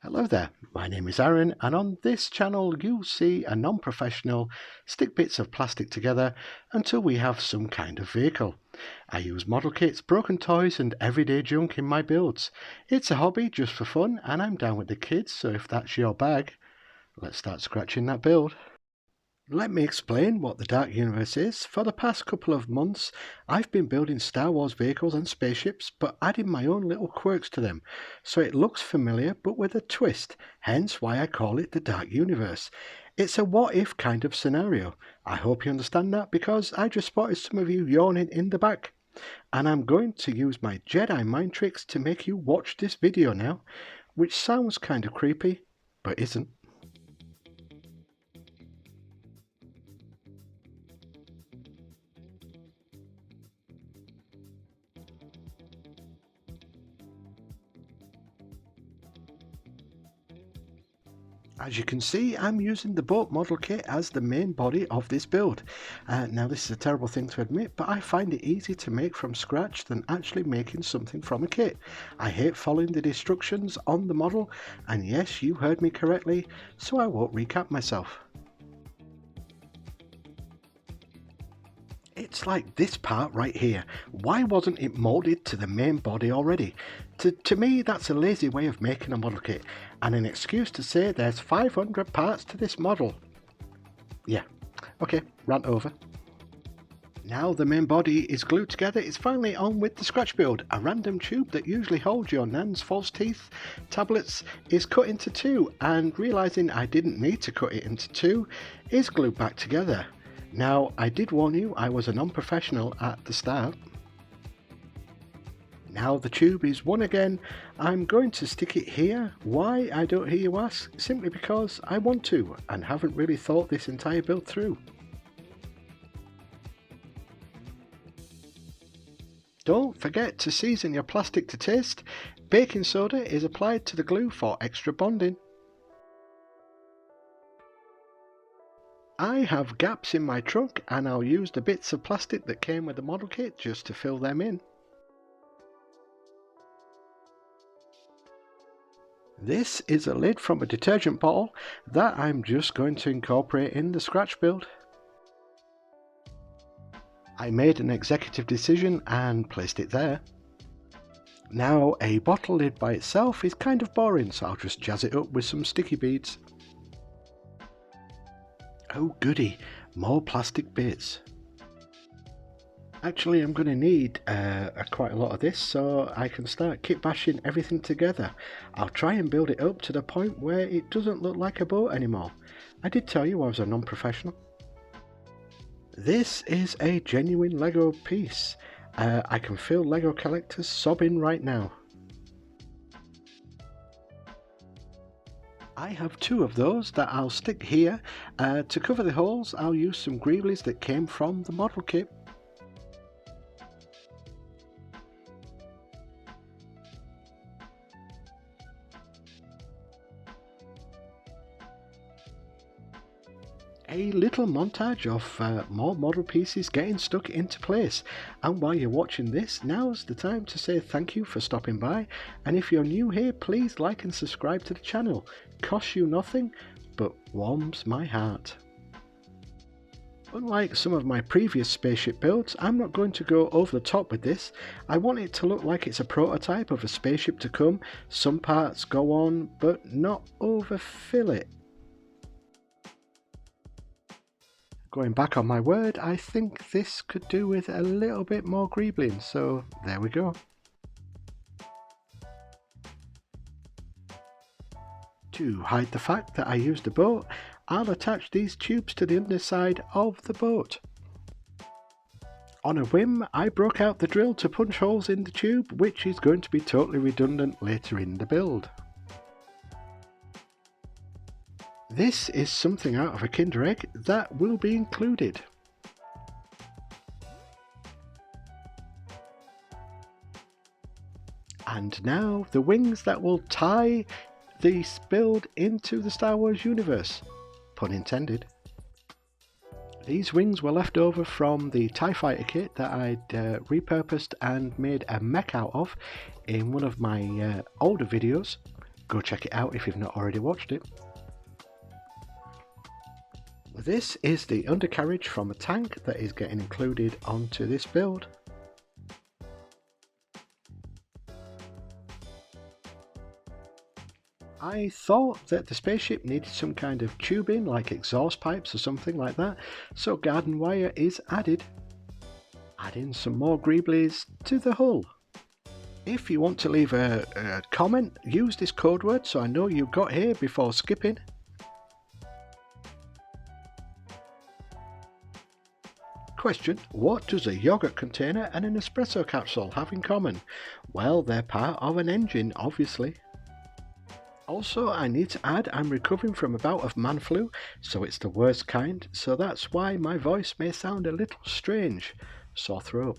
Hello there, my name is Aaron, and on this channel you'll see a non-professional stick bits of plastic together until we have some kind of vehicle. I use model kits, broken toys and everyday junk in my builds. It's a hobby just for fun and I'm down with the kids, so if that's your bag, let's start scratching that build. Let me explain what the Dark Universe is. For the past couple of months, I've been building Star Wars vehicles and spaceships, but adding my own little quirks to them, so it looks familiar but with a twist, hence why I call it the Dark Universe. It's a what-if kind of scenario. I hope you understand that because I just spotted some of you yawning in the back. And I'm going to use my Jedi mind tricks to make you watch this video now, which sounds kind of creepy, but isn't. As you can see, I'm using the boat model kit as the main body of this build. Now this is a terrible thing to admit, but I find it easier to make from scratch than actually making something from a kit. I hate following the instructions on the model, and yes, you heard me correctly, so I won't recap myself. It's like this part right here. Why wasn't it molded to the main body already? To me, that's a lazy way of making a model kit, and an excuse to say there's 500 parts to this model. Yeah, okay, rant over. Now the main body is glued together, it's finally on with the scratch build. A random tube that usually holds your nan's false teeth tablets is cut into two, and realising I didn't need to cut it into two, is glued back together. Now, I did warn you I was a non-professional at the start. Now the tube is one again. I'm going to stick it here. Why, I don't hear you ask? Simply because I want to and haven't really thought this entire build through. Don't forget to season your plastic to taste. Baking soda is applied to the glue for extra bonding. I have gaps in my trunk and I'll use the bits of plastic that came with the model kit just to fill them in. This is a lid from a detergent bottle that I'm just going to incorporate in the scratch build. I made an executive decision and placed it there. Now a bottle lid by itself is kind of boring, so I'll just jazz it up with some sticky beads. Oh goody, more plastic bits. Actually, I'm going to need quite a lot of this so I can start kit bashing everything together. I'll try and build it up to the point where it doesn't look like a boat anymore. I did tell you I was a non-professional. This is a genuine Lego piece. I can feel Lego collectors sobbing right now. I have two of those that I'll stick here. To cover the holes, I'll use some greeblies that came from the model kit. A little montage of more model pieces getting stuck into place, and while you're watching this, now's the time to say thank you for stopping by, and if you're new here, please like and subscribe to the channel. Costs you nothing but warms my heart. Unlike some of my previous spaceship builds, I'm not going to go over the top with this. I want it to look like it's a prototype of a spaceship to come. Some parts go on, but not overfill it. Going back on my word, I think this could do with a little bit more greebling, so there we go. To hide the fact that I used a boat, I'll attach these tubes to the underside of the boat. On a whim, I broke out the drill to punch holes in the tube, which is going to be totally redundant later in the build. This is something out of a Kinder Egg that will be included. And now the wings that will tie this build into the Star Wars universe. Pun intended. These wings were left over from the TIE Fighter kit that I'd repurposed and made a mech out of in one of my older videos. Go check it out if you've not already watched it. This is the undercarriage from a tank that is getting included onto this build. I thought that the spaceship needed some kind of tubing like exhaust pipes or something like that, so garden wire is added. Adding some more greeblies to the hull. If you want to leave a comment, use this code word so I know you got here before skipping. Question: what does a yogurt container and an espresso capsule have in common? Well, they're part of an engine, obviously. Also, I need to add I'm recovering from a bout of man flu, so it's the worst kind, so that's why my voice may sound a little strange. Sore throat.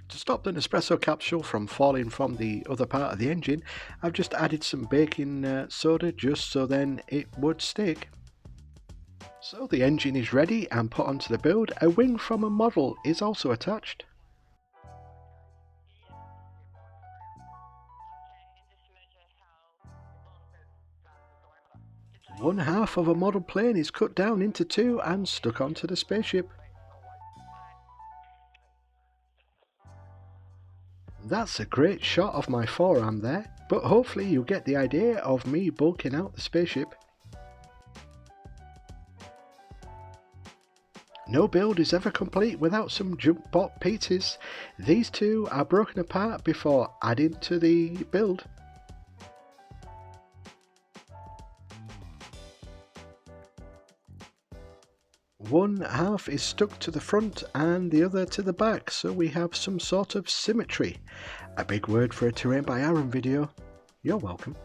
To stop the Nespresso capsule from falling from the other part of the engine, I've just added some baking soda just so then it would stick. So the engine is ready and put onto the build. A wing from a model is also attached. One half of a model plane is cut down into two and stuck onto the spaceship. That's a great shot of my forearm there, but hopefully you get the idea of me bulking out the spaceship. No build is ever complete without some jump bot pieces. These two are broken apart before adding to the build. One half is stuck to the front and the other to the back, so we have some sort of symmetry. A big word for a Terrain by Aaron video. You're welcome.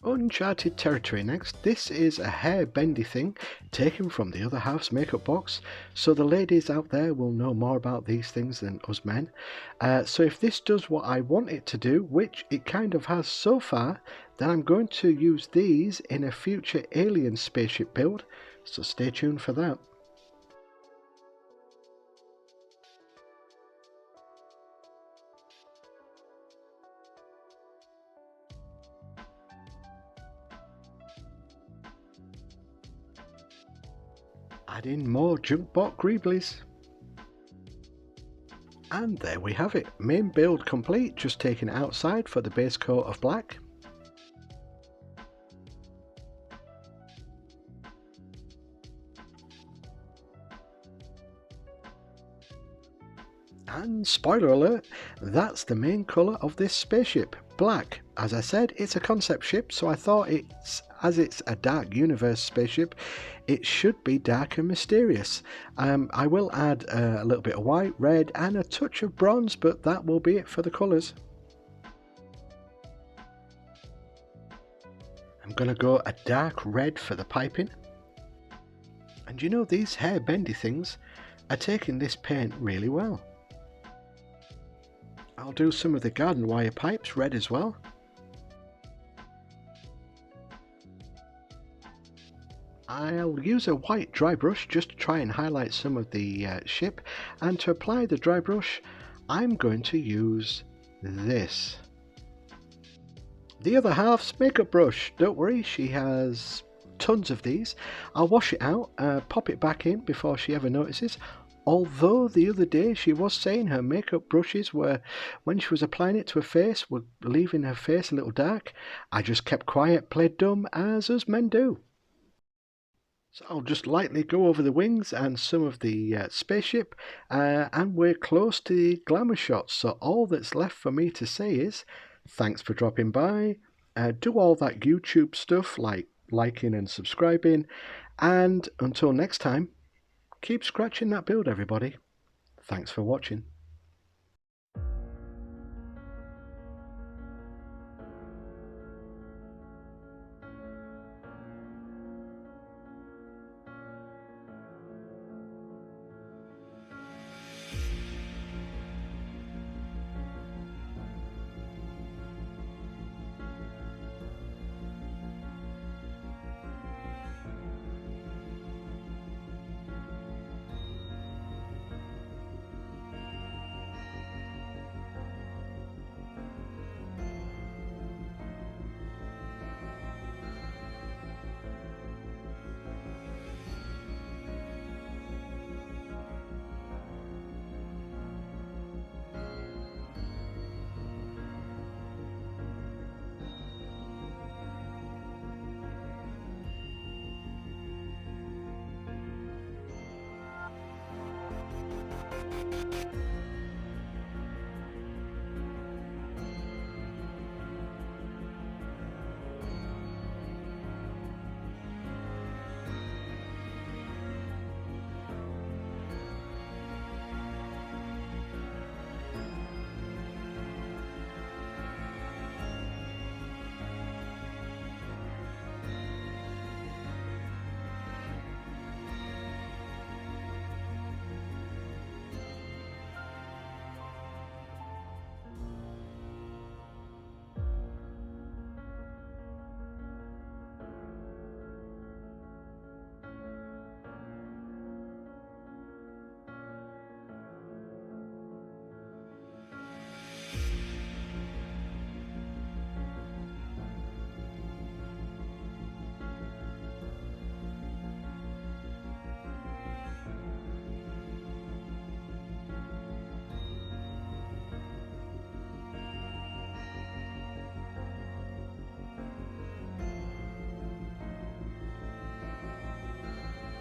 Uncharted territory next. This is a hair bendy thing taken from the other half's makeup box, so the ladies out there will know more about these things than us men. So if this does what I want it to do, which it kind of has so far, then I'm going to use these in a future alien spaceship build, so stay tuned for that. Add in more Junkbot Greeblies. And there we have it, main build complete, just taking it outside for the base coat of black. And spoiler alert, that's the main colour of this spaceship, black. As I said, it's a concept ship, so I thought as it's a dark universe spaceship, it should be dark and mysterious. I will add a little bit of white, red and a touch of bronze, but that will be it for the colours. I'm going to go a dark red for the piping. And you know, these hair bendy things are taking this paint really well. I'll do some of the garden wire pipes red as well. I'll use a white dry brush just to try and highlight some of the ship, and to apply the dry brush I'm going to use this. The other half's makeup brush, don't worry, she has tons of these. I'll wash it out, pop it back in before she ever notices. Although the other day she was saying her makeup brushes were, when she was applying it to her face, were leaving her face a little dark. I just kept quiet, played dumb, as us men do. So I'll just lightly go over the wings and some of the spaceship, and we're close to the glamour shots. So all that's left for me to say is, thanks for dropping by, do all that YouTube stuff like liking and subscribing, and until next time, keep scratching that build, everybody. Thanks for watching.